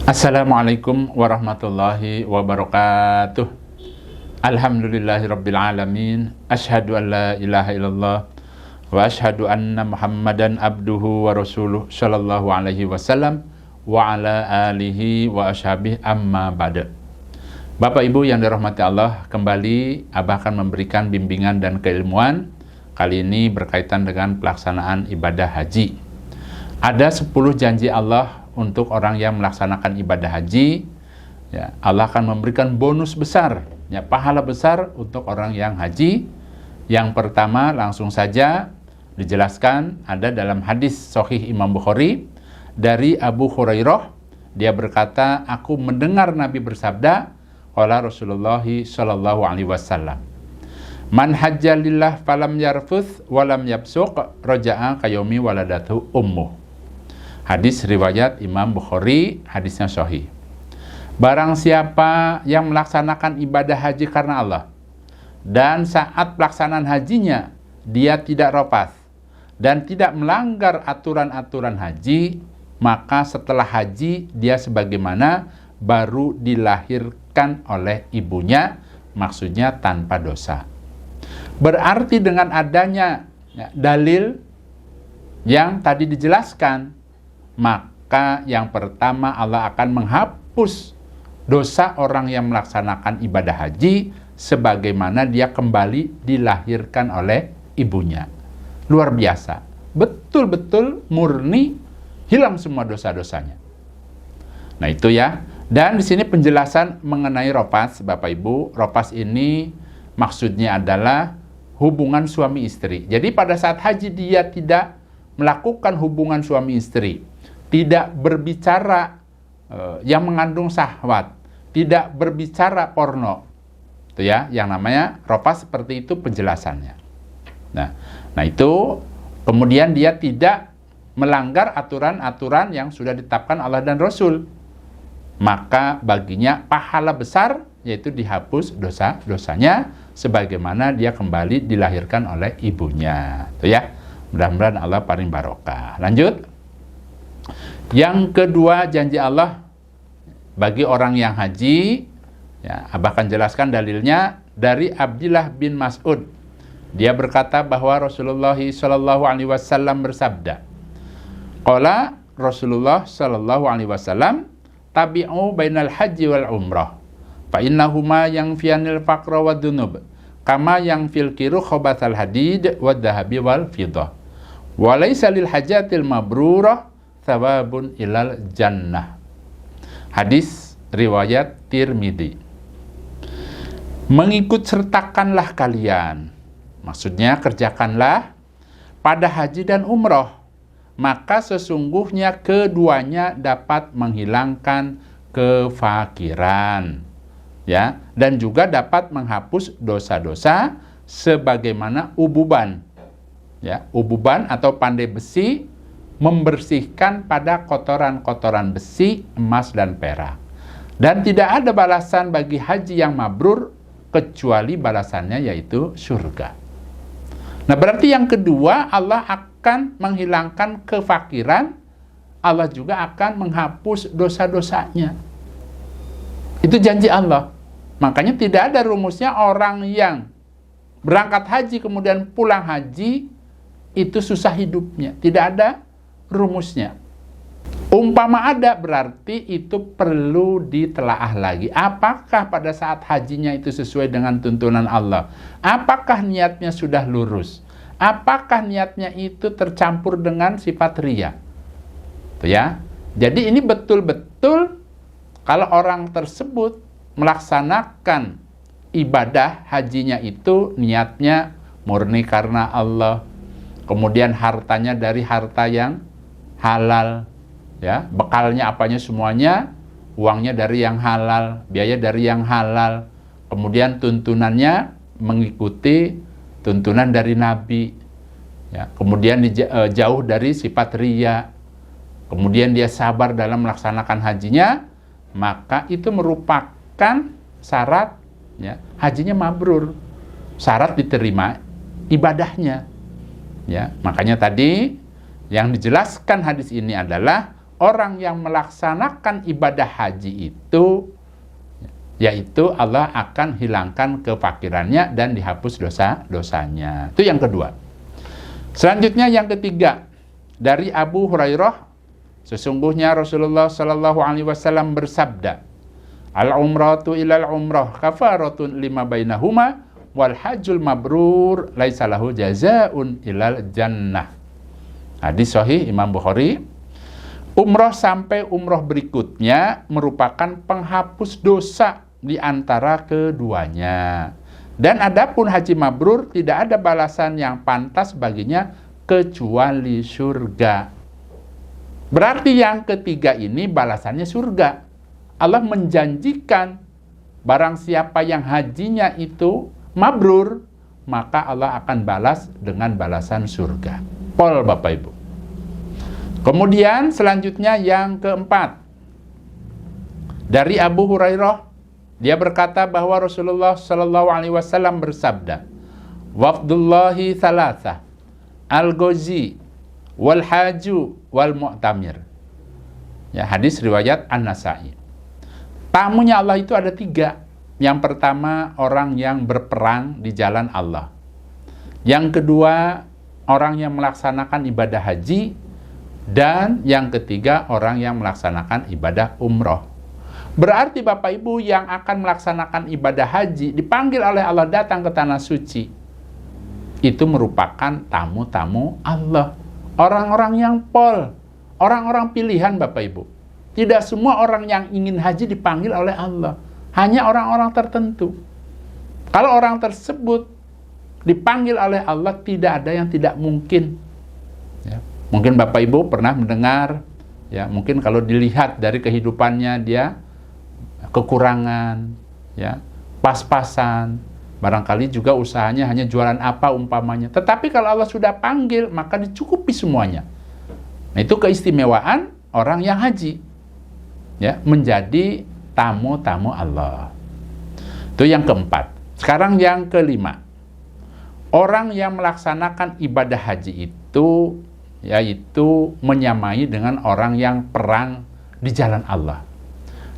Assalamualaikum warahmatullahi wabarakatuh. Alhamdulillahirabbil alamin. Asyhadu an la ilaha illallah wa asyhadu anna Muhammadan abduhu wa rasuluh sallallahu alaihi wasallam wa ala alihi wa ashabihi amma ba'da. Bapak Ibu yang dirahmati Allah, kembali Abah akan memberikan bimbingan dan keilmuan. Kali ini berkaitan dengan pelaksanaan ibadah haji. Ada 10 janji Allah untuk orang yang melaksanakan ibadah haji. Ya, Allah akan memberikan bonus besar, ya, pahala besar untuk orang yang haji. Yang pertama, langsung saja dijelaskan, ada dalam hadis Sahih Imam Bukhari dari Abu Hurairah. Dia berkata, aku mendengar Nabi bersabda, qala Rasulullah sallallahu alaihi wasallam, man hajja lillah falam yarfuth walam yabsuq raja'a kayomi waladatu ummuh. Hadis riwayat Imam Bukhari, hadisnya sahih. Barang siapa yang melaksanakan ibadah haji karena Allah, dan saat pelaksanaan hajinya dia tidak rafath dan tidak melanggar aturan-aturan haji, maka setelah haji dia sebagaimana baru dilahirkan oleh ibunya, maksudnya tanpa dosa. Berarti dengan adanya dalil yang tadi dijelaskan, maka yang pertama Allah akan menghapus dosa orang yang melaksanakan ibadah haji sebagaimana dia kembali dilahirkan oleh ibunya. Luar biasa, betul-betul murni, hilang semua dosa-dosanya. Nah itu ya. Dan di sini penjelasan mengenai ropas, Bapak Ibu. Ropas ini maksudnya adalah hubungan suami istri. Jadi pada saat haji dia tidak melakukan hubungan suami istri, tidak berbicara yang mengandung syahwat, tidak berbicara porno. Itu ya, yang namanya ropas, seperti itu penjelasannya. Nah itu kemudian dia tidak melanggar aturan-aturan yang sudah ditetapkan Allah dan Rasul. Maka baginya pahala besar, yaitu dihapus dosa-dosanya sebagaimana dia kembali dilahirkan oleh ibunya. Itu ya. Mudah-mudahan Allah paling barokah. Lanjut. Yang kedua, janji Allah bagi orang yang haji, ya, Abah akan jelaskan dalilnya dari Abdullah bin Mas'ud. Dia berkata bahwa Rasulullah sallallahu alaihi wasallam bersabda, qala Rasulullah sallallahu alaihi wasallam, tabi'u bainal haji wal umrah fa innahuma yanfiyanil faqra wad dunub kama yanfil kiru khabathal hadid wad dahabi wal fiddah wa laysa lil hajatil mabrurah thawabun ilal jannah. Hadis riwayat Tirmidzi. Mengikut sertakanlah kalian, maksudnya kerjakanlah pada haji dan umroh, maka sesungguhnya keduanya dapat menghilangkan kefakiran, ya, dan juga dapat menghapus dosa-dosa sebagaimana ububan, ya, ububan atau pandai besi membersihkan pada kotoran-kotoran besi, emas dan perak. Dan tidak ada balasan bagi haji yang mabrur kecuali balasannya yaitu surga. Nah, berarti yang kedua, Allah akan menghilangkan kefakiran, Allah juga akan menghapus dosa-dosanya. Itu janji Allah. Makanya tidak ada rumusnya orang yang berangkat haji kemudian pulang haji itu susah hidupnya. Tidak ada rumusnya. Umpama ada, berarti itu perlu ditelaah lagi. Apakah pada saat hajinya itu sesuai dengan tuntunan Allah? Apakah niatnya sudah lurus? Apakah niatnya itu tercampur dengan sifat riya? Itu ya. Jadi ini betul-betul kalau orang tersebut melaksanakan ibadah hajinya itu niatnya murni karena Allah. Kemudian hartanya dari harta yang halal, ya, bekalnya apanya semuanya, uangnya dari yang halal, biaya dari yang halal, kemudian tuntunannya mengikuti tuntunan dari Nabi, ya, kemudian jauh dari sifat riya, kemudian dia sabar dalam melaksanakan hajinya, maka itu merupakan syarat, ya, hajinya mabrur, syarat diterima ibadahnya, ya. Makanya tadi yang dijelaskan hadis ini adalah orang yang melaksanakan ibadah haji itu, yaitu Allah akan hilangkan kefakirannya dan dihapus dosa-dosanya. Itu yang kedua. Selanjutnya yang ketiga, dari Abu Hurairah, sesungguhnya Rasulullah Shallallahu Alaihi Wasallam bersabda, al-umratu ilal umrah kafaratun lima bainahuma wal hajjul mabrur laisa lahu jazaun ilal jannah. Hadis sahih Imam Bukhari. Umroh sampai umroh berikutnya merupakan penghapus dosa di antara keduanya. Dan adapun haji mabrur tidak ada balasan yang pantas baginya kecuali surga. Berarti yang ketiga ini balasannya surga. Allah menjanjikan barang siapa yang hajinya itu mabrur, maka Allah akan balas dengan balasan surga. Pol Bapak Ibu. Kemudian selanjutnya yang keempat, dari Abu Hurairah, dia berkata bahwa Rasulullah Shallallahu Alaihi Wasallam bersabda, wafdullahi thalatha, al-ghazi, wal haju, wal mu'tamir. Ya, hadis riwayat An-Nasai. Tamunya Allah itu ada tiga. Yang pertama, orang yang berperang di jalan Allah. Yang kedua, orang yang melaksanakan ibadah haji. Dan yang ketiga, orang yang melaksanakan ibadah umroh. Berarti Bapak Ibu yang akan melaksanakan ibadah haji dipanggil oleh Allah datang ke tanah suci. Itu merupakan tamu-tamu Allah. Orang-orang yang pol, orang-orang pilihan Bapak Ibu. Tidak semua orang yang ingin haji dipanggil oleh Allah. Hanya orang-orang tertentu. Kalau orang tersebut dipanggil oleh Allah, tidak ada yang tidak mungkin. Ya. Mungkin Bapak Ibu pernah mendengar, ya mungkin kalau dilihat dari kehidupannya dia kekurangan, ya pas-pasan, barangkali juga usahanya hanya jualan apa umpamanya. Tetapi kalau Allah sudah panggil, maka dicukupi semuanya. Nah, itu keistimewaan orang yang haji, ya menjadi tamu-tamu Allah. Itu yang keempat. Sekarang yang kelima, orang yang melaksanakan ibadah haji itu yaitu menyamai dengan orang yang perang di jalan Allah.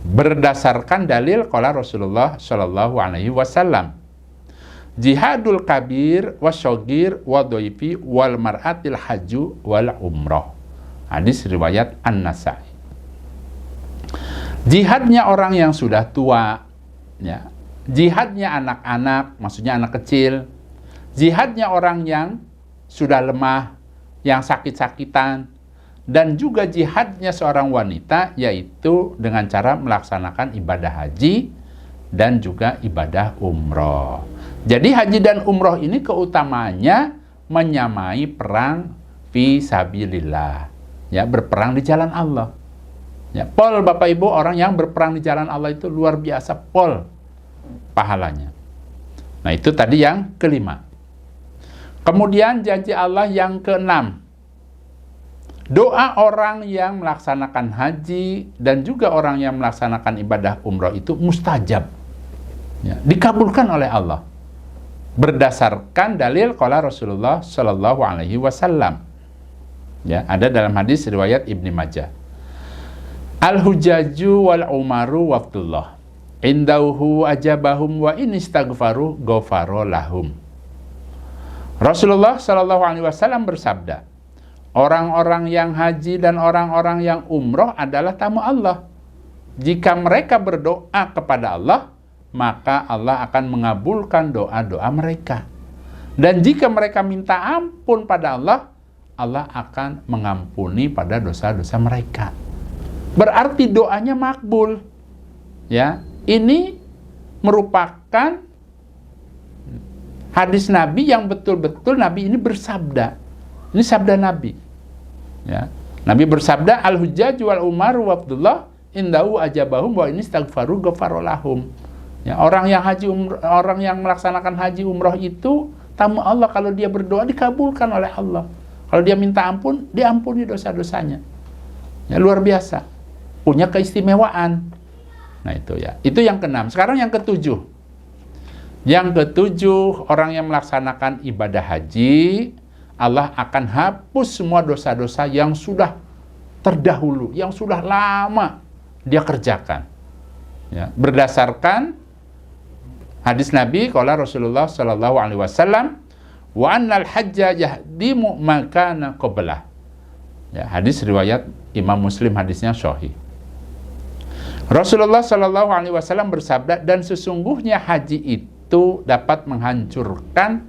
Berdasarkan dalil qala Rasulullah Shallallahu Alaihi Wasallam, jihadul kabir wasyogir wadoifi wal mar'atil haju wal umroh. Hadis riwayat An-Nasai. Jihadnya orang yang sudah tua, ya. Jihadnya anak-anak, maksudnya anak kecil. Jihadnya orang yang sudah lemah, yang sakit-sakitan, dan juga jihadnya seorang wanita, yaitu dengan cara melaksanakan ibadah haji dan juga ibadah umroh. Jadi haji dan umroh ini keutamaannya menyamai perang fi sabilillah, ya berperang di jalan Allah. Ya, pol Bapak Ibu, orang yang berperang di jalan Allah itu luar biasa pol pahalanya. Nah, itu tadi yang kelima. Kemudian janji Allah yang keenam, doa orang yang melaksanakan haji dan juga orang yang melaksanakan ibadah umroh itu mustajab, ya, dikabulkan oleh Allah berdasarkan dalil qala Rasulullah Shallallahu Alaihi Wasallam. Ya, ada dalam hadis riwayat Ibnu Majah. Al-hujaju wal umaru wafdullah indauhu ajabahum wa in istaghfaru ghafara lahum. Rasulullah Shallallahu Alaihi Wasallam bersabda, orang-orang yang haji dan orang-orang yang umroh adalah tamu Allah. Jika mereka berdoa kepada Allah, maka Allah akan mengabulkan doa-doa mereka. Dan jika mereka minta ampun pada Allah, Allah akan mengampuni pada dosa-dosa mereka. Berarti doanya makbul. Ya, ini merupakan hadis Nabi yang betul-betul Nabi ini bersabda. Ini sabda Nabi. Ya. Nabi bersabda, al-hujjaj wal umar wafdullah indahu ajabahum wa in istaghfaru ghafara lahum. Ya, orang yang melaksanakan haji umroh itu tamu Allah. Kalau dia berdoa dikabulkan oleh Allah. Kalau dia minta ampun, diampuni dosa-dosanya. Ya, luar biasa. Punya keistimewaan. Nah, itu ya. Itu yang keenam. Sekarang yang ketujuh. Yang ketujuh, orang yang melaksanakan ibadah haji, Allah akan hapus semua dosa-dosa yang sudah terdahulu yang sudah lama dia kerjakan. Ya, berdasarkan hadis Nabi qala Rasulullah sallallahu alaihi wasallam wa annal hajja yahdimu makana qablah. Ya, hadis riwayat Imam Muslim, hadisnya sahih. Rasulullah sallallahu alaihi wasallam bersabda, dan sesungguhnya haji itu dapat menghancurkan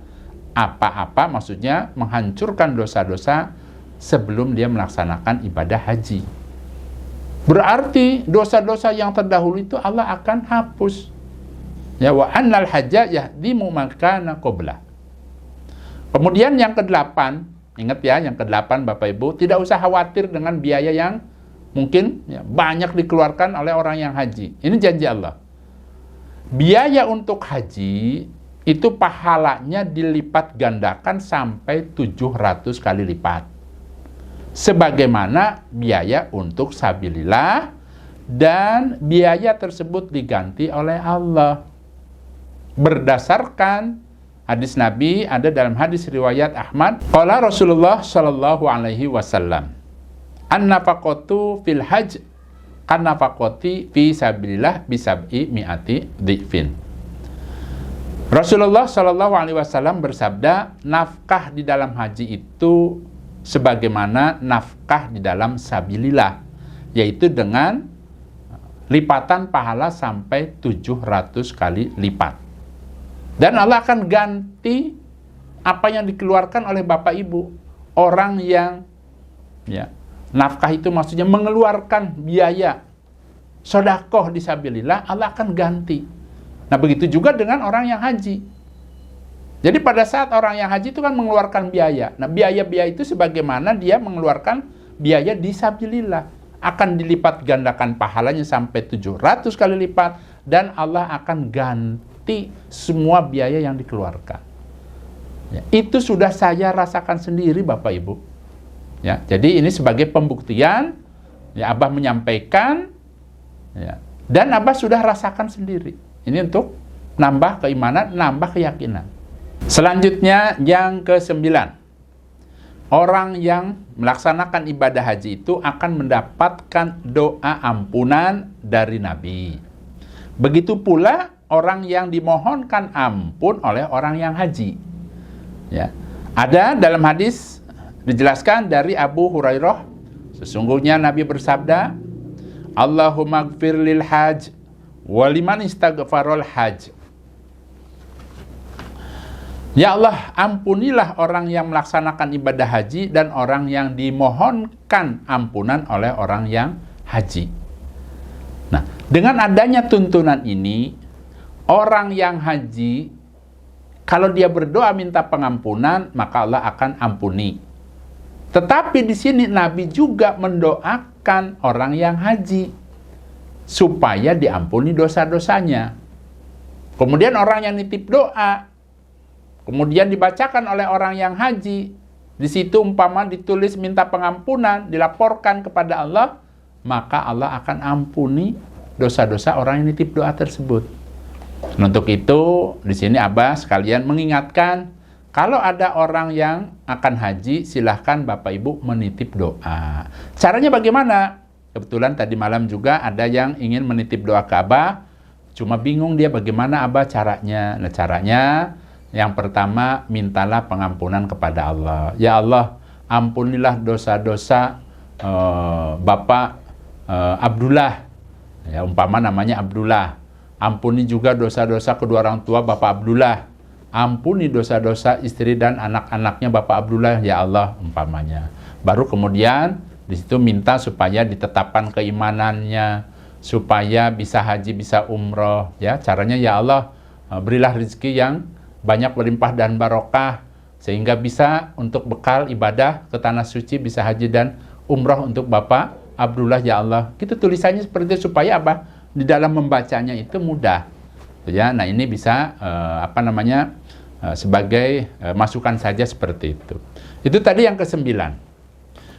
apa-apa, maksudnya menghancurkan dosa-dosa sebelum dia melaksanakan ibadah haji. Berarti dosa-dosa yang terdahulu itu Allah akan hapus. Ya, wa annal hajja yahdimu makana qablah. Kemudian yang ke-8, ingat ya, yang ke-8 Bapak Ibu, tidak usah khawatir dengan biaya yang mungkin ya, banyak dikeluarkan oleh orang yang haji. Ini janji Allah. Biaya untuk haji itu pahalanya dilipat gandakan sampai 700 kali lipat. Sebagaimana biaya untuk sabilillah, dan biaya tersebut diganti oleh Allah. Berdasarkan hadis Nabi, ada dalam hadis riwayat Ahmad, qala Rasulullah sallallahu alaihi wasallam, an-nafaqatu fil hajj kan-nafaqati fi sabilillah bisab'i mi'ati dhifin. Rasulullah sallallahu alaihi wasallam bersabda, nafkah di dalam haji itu sebagaimana nafkah di dalam sabilillah, yaitu dengan lipatan pahala sampai 700 kali lipat. Dan Allah akan ganti apa yang dikeluarkan oleh Bapak Ibu. Orang yang ya, nafkah itu maksudnya mengeluarkan biaya sedekah di sabilillah, Allah akan ganti. Nah, begitu juga dengan orang yang haji. Jadi pada saat orang yang haji itu kan mengeluarkan biaya. Nah, biaya-biaya itu sebagaimana dia mengeluarkan biaya di sabilillah, akan dilipat gandakan pahalanya sampai 700 kali lipat, dan Allah akan ganti semua biaya yang dikeluarkan. Ya, itu sudah saya rasakan sendiri Bapak Ibu. Ya, jadi ini sebagai pembuktian, ya, Abah menyampaikan, ya, dan Abah sudah rasakan sendiri. Ini untuk nambah keimanan, nambah keyakinan. Selanjutnya yang ke-9, orang yang melaksanakan ibadah haji itu akan mendapatkan doa ampunan dari Nabi. Begitu pula orang yang dimohonkan ampun oleh orang yang haji. Ya, ada dalam hadis dijelaskan dari Abu Hurairah, sesungguhnya Nabi bersabda, Allahumma gfir lil hajj waliman istaghfarul hajj. Ya Allah, ampunilah orang yang melaksanakan ibadah haji dan orang yang dimohonkan ampunan oleh orang yang haji. Nah, dengan adanya tuntunan ini, orang yang haji, kalau dia berdoa minta pengampunan, maka Allah akan ampuni. Tetapi di sini Nabi juga mendoakan orang yang haji supaya diampuni dosa-dosanya. Kemudian orang yang nitip doa, kemudian dibacakan oleh orang yang haji, di situ umpama ditulis minta pengampunan, dilaporkan kepada Allah, maka Allah akan ampuni dosa-dosa orang yang nitip doa tersebut. Untuk itu, di sini Abah sekalian mengingatkan, kalau ada orang yang akan haji, silahkan Bapak Ibu menitip doa. Caranya bagaimana? Kebetulan tadi malam juga ada yang ingin menitip doa ke Abah, cuma bingung dia bagaimana Abah caranya. Nah, caranya yang pertama, mintalah pengampunan kepada Allah. Ya Allah, ampunilah dosa-dosa Bapak Abdullah. Ya, umpama namanya Abdullah. Ampuni juga dosa-dosa kedua orang tua Bapak Abdullah. Ampuni dosa-dosa istri dan anak-anaknya Bapak Abdullah, ya Allah, umpamanya. Baru kemudian di situ minta supaya ditetapkan keimanannya, supaya bisa haji, bisa umroh. Ya, caranya ya Allah, berilah rezeki yang banyak berlimpah dan barokah, sehingga bisa untuk bekal ibadah ke tanah suci, bisa haji dan umroh untuk Bapak Abdullah, ya Allah. Gitu tulisannya seperti itu, supaya apa? Di dalam membacanya itu mudah. Ya, nah ini bisa sebagai masukan saja seperti itu. Itu tadi yang ke-9.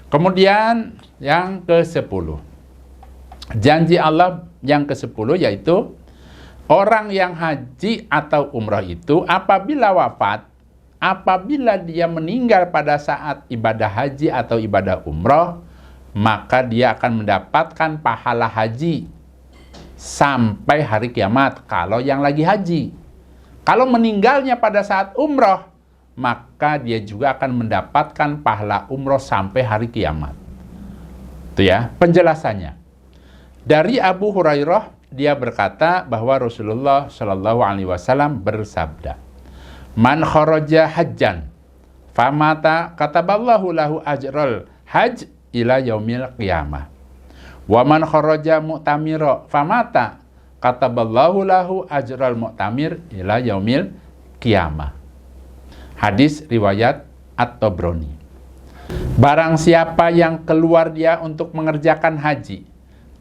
Kemudian yang ke-10. Janji Allah yang ke-10 yaitu orang yang haji atau umrah itu apabila wafat, apabila dia meninggal pada saat ibadah haji atau ibadah umrah, maka dia akan mendapatkan pahala haji sampai hari kiamat kalau yang lagi haji. Kalau meninggalnya pada saat umroh, maka dia juga akan mendapatkan pahala umroh sampai hari kiamat. Itu ya penjelasannya. Dari Abu Hurairah, dia berkata bahwa Rasulullah Shallallahu Alaihi Wasallam bersabda, "Man kharaja hajjan, famata kataballahu lahu ajral hajj ila yaumil qiyamah. Wa man kharaja mu'tamira, famata kataballahu lahu ajral mu'tamir ila yaumil qiyamah." Hadis riwayat At-Tabrani. Barang siapa yang keluar dia untuk mengerjakan haji,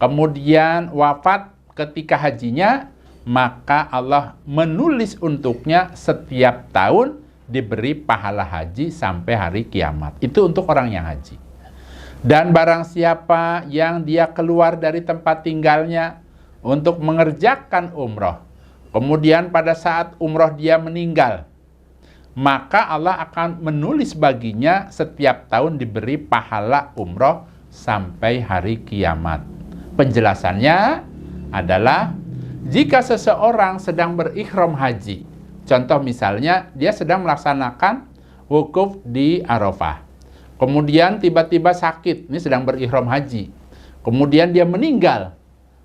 kemudian wafat ketika hajinya, maka Allah menulis untuknya setiap tahun diberi pahala haji sampai hari kiamat. Itu untuk orang yang haji. Dan barang siapa yang dia keluar dari tempat tinggalnya untuk mengerjakan umroh, kemudian pada saat umroh dia meninggal, maka Allah akan menulis baginya setiap tahun diberi pahala umroh sampai hari kiamat. Penjelasannya adalah jika seseorang sedang berikhram haji, contoh misalnya dia sedang melaksanakan wukuf di Arafah, kemudian tiba-tiba sakit, ini sedang berikhram haji, kemudian dia meninggal,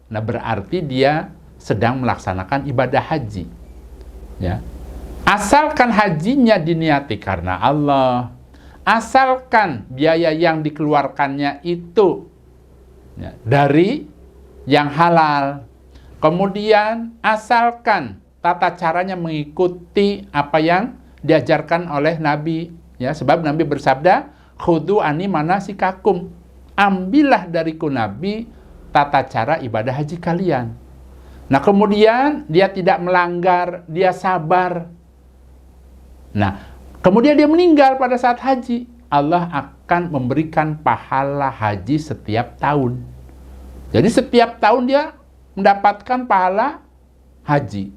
nah berarti dia sedang melaksanakan ibadah haji, ya. Asalkan hajinya diniati karena Allah, asalkan biaya yang dikeluarkannya itu ya, dari yang halal, kemudian asalkan tata caranya mengikuti apa yang diajarkan oleh Nabi, ya, sebab Nabi bersabda, "Khudhu ani manasikakum." Ambillah dariku Nabi tata cara ibadah haji kalian. Nah, kemudian dia tidak melanggar, dia sabar. Nah, kemudian dia meninggal pada saat haji, Allah akan memberikan pahala haji setiap tahun. Jadi setiap tahun dia mendapatkan pahala haji.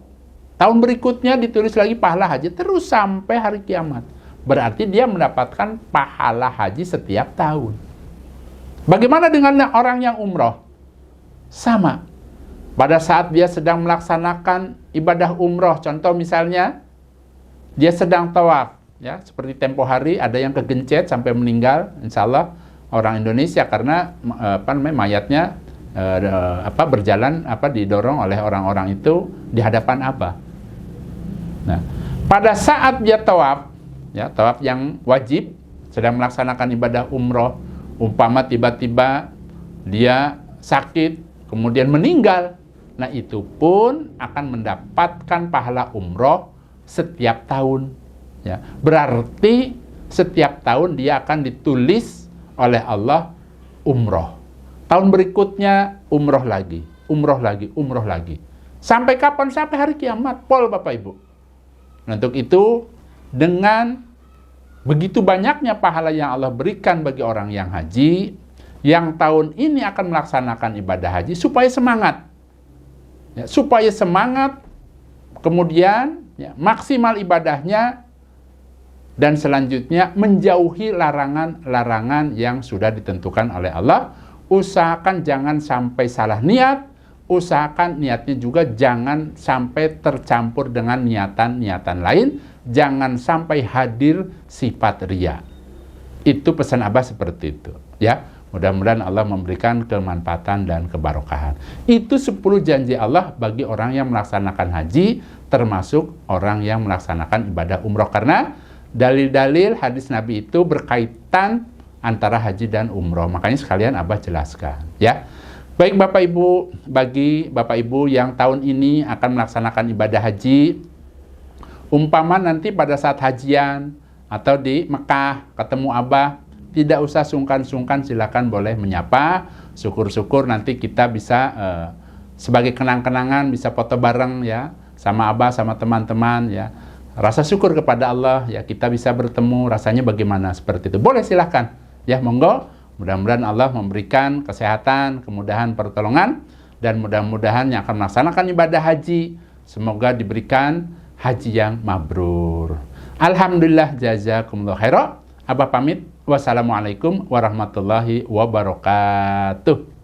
Tahun berikutnya ditulis lagi pahala haji, terus sampai hari kiamat. Berarti dia mendapatkan pahala haji setiap tahun. Bagaimana dengan orang yang umroh? Sama. Pada saat dia sedang melaksanakan ibadah umroh, contoh misalnya dia sedang tawaf, ya, seperti tempo hari ada yang kegencet sampai meninggal, insya Allah orang Indonesia karena mayatnya berjalan didorong oleh orang-orang itu di hadapan Abah. Nah, pada saat dia tawaf, ya, tawaf yang wajib, sedang melaksanakan ibadah umroh, umpama tiba-tiba dia sakit, kemudian meninggal, nah itu pun akan mendapatkan pahala umroh setiap tahun. Ya, berarti setiap tahun dia akan ditulis oleh Allah umroh. Tahun berikutnya umroh lagi, umroh lagi, umroh lagi. Sampai kapan? Sampai hari kiamat, pol Bapak Ibu. Nah, untuk itu, dengan begitu banyaknya pahala yang Allah berikan bagi orang yang haji, yang tahun ini akan melaksanakan ibadah haji, supaya semangat. Ya, supaya semangat, kemudian ya, maksimal ibadahnya, dan selanjutnya menjauhi larangan-larangan yang sudah ditentukan oleh Allah. Usahakan jangan sampai salah niat, usahakan niatnya juga jangan sampai tercampur dengan niatan-niatan lain, jangan sampai hadir sifat riya. Itu pesan Abah seperti itu, ya. Mudah-mudahan Allah memberikan kemanfaatan dan kebarokahan. Itu 10 janji Allah bagi orang yang melaksanakan haji, termasuk orang yang melaksanakan ibadah umroh, karena dalil-dalil hadis Nabi itu berkaitan antara haji dan umroh. Makanya sekalian Abah jelaskan, ya. Baik Bapak Ibu, bagi Bapak Ibu yang tahun ini akan melaksanakan ibadah haji, umpama nanti pada saat hajian atau di Mekah ketemu Abah, tidak usah sungkan-sungkan, silakan boleh menyapa. Syukur-syukur nanti kita bisa sebagai kenang-kenangan bisa foto bareng, ya, sama Abah, sama teman-teman, ya. Rasa syukur kepada Allah, ya, kita bisa bertemu, rasanya bagaimana seperti itu. Boleh silahkan, ya, monggo. Mudah-mudahan Allah memberikan kesehatan, kemudahan, pertolongan, dan mudah-mudahan yang akan melaksanakan ibadah haji, semoga diberikan haji yang mabrur. Alhamdulillah, jazakumullah khairan. Abah pamit. Wassalamualaikum warahmatullahi wabarakatuh.